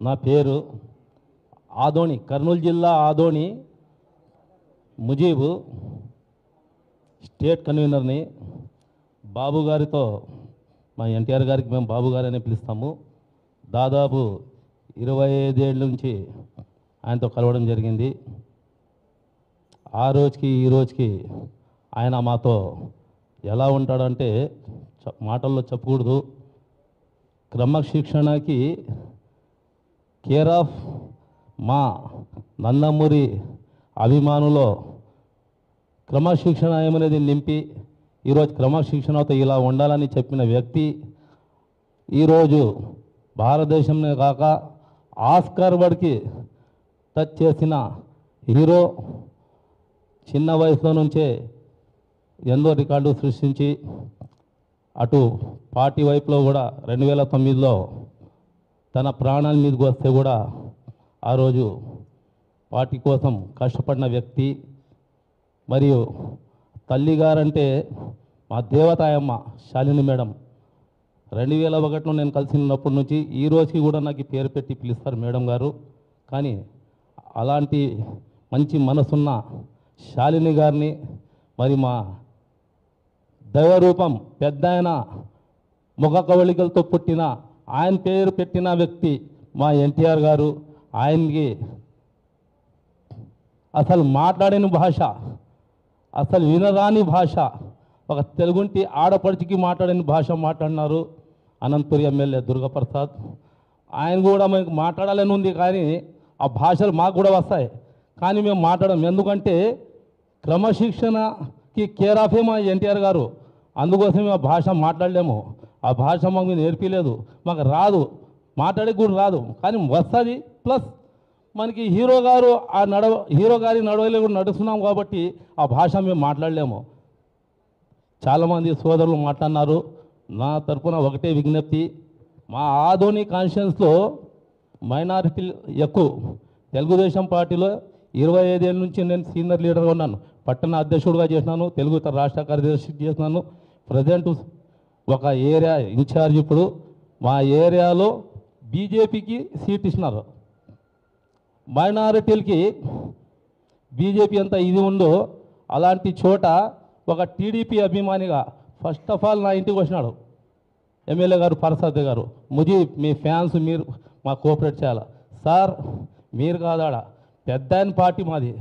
నా పేరు ఆదోని, కర్నూలు జిల్లా ఆదోని ముజీబు, స్టేట్ కన్వీనర్ని. బాబు గారితో, మా ఎన్టీఆర్ గారికి మేము బాబు గారు అని పిలుస్తాము. దాదాపు 25 ఏళ్ళ నుంచి ఆయనతో కలవడం జరిగింది. ఆ రోజుకి ఈ రోజుకి ఆయన మాతో ఎలా ఉంటాడంటే మాటల్లో చెప్పకూడదు. క్రమశిక్షణకి కేర్ ఆఫ్ మా నందమూరి అభిమానులో క్రమశిక్షణ ఏమనేది నింపి ఈరోజు క్రమశిక్షణతో ఇలా ఉండాలని చెప్పిన వ్యక్తి ఈరోజు భారతదేశంలో కాక ఆస్కార్ అవార్డుకి టచ్ చేసిన హీరో. చిన్న వయసులో నుంచే ఎంతో రికార్డు సృష్టించి అటు పార్టీ వైపులో కూడా 2009లో తన ప్రాణాల మీదకి వస్తే కూడా ఆ రోజు పార్టీ కోసం కష్టపడిన వ్యక్తి. మరియు తల్లిగారంటే మా దేవతాయమ్మ శాలిని మేడం. 2001లో నేను కలిసినప్పటి నుంచి ఈ రోజుకి కూడా నాకు పేరు పెట్టి పిలుస్తారు మేడం గారు. కానీ అలాంటి మంచి మనసున్న శాలిని గారిని, మరి మా దైవరూపం పెద్ద ఆయన ముఖ కవళికలతో పుట్టిన ఆయన పేరు పెట్టిన వ్యక్తి మా ఎన్టీఆర్ గారు. ఆయనకి అసలు మాట్లాడిన భాష, అసలు వినరాని భాష, ఒక తెలుగుంటి ఆడపడిచికి మాట్లాడిన భాష మాట్లాడినారు అనంతపురి ఎమ్మెల్యే దుర్గాప్రసాద్. ఆయన కూడా మనకు మాట్లాడాలని ఉంది, కానీ ఆ భాషలు మాకు కూడా వస్తాయి, కానీ మేము మాట్లాడడం. ఎందుకంటే క్రమశిక్షణకి కేర్ ఆఫే మా ఎన్టీఆర్ గారు. అందుకోసం ఆ భాష మాట్లాడలేము. ఆ భాష మాకు నేర్పిలేదు, మాకు రాదు, మాట్లాడే కూడా రాదు, కానీ వస్తుంది. ప్లస్ మనకి హీరో గారి నడవలే కూడా నడుస్తున్నాం కాబట్టి ఆ భాష మేము మాట్లాడలేము. చాలామంది సోదరులు మాట్లాడినారు. నా తరపున ఒకటే విజ్ఞప్తి, మా ఆదోని కాన్స్టిట్యున్సీలో మైనారిటీలు ఎక్కువ. తెలుగుదేశం పార్టీలో 25 ఏళ్ళ నుంచి నేను సీనియర్ లీడర్గా ఉన్నాను. పట్టణ అధ్యక్షుడిగా చేసినాను, తెలుగు రాష్ట్ర కార్యదర్శి చేసినాను. ప్రజెంట్ ఒక ఏరియా ఇన్ఛార్జ్. ఇప్పుడు మా ఏరియాలో బీజేపీకి సీట్ ఇచ్చినారు. మైనారిటీలకి బీజేపీ అంతా ఇది ఉందో అలాంటి చోట ఒక టీడీపీ అభిమానిగా ఫస్ట్ ఆఫ్ ఆల్ నా ఇంటికి వచ్చినాడు ఎమ్మెల్యే గారు ప్రసాద్ గారు. ముజీబ్, మీ ఫ్యాన్స్ మీరు మా కోఆపరేట్ చేయాలి సార్. మీరు కాదాడ పెద్ద పార్టీ మాది,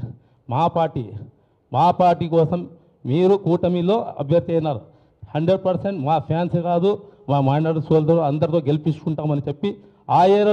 మా పార్టీ కోసం మీరు కూటమిలో అభ్యర్థి అయినారు. 100% మా ఫ్యాన్స్ కాదు, మా మైనారిటీ సోదరులు అందరితో గెలిపించుకుంటామని చెప్పి ఆ ఏరియాలో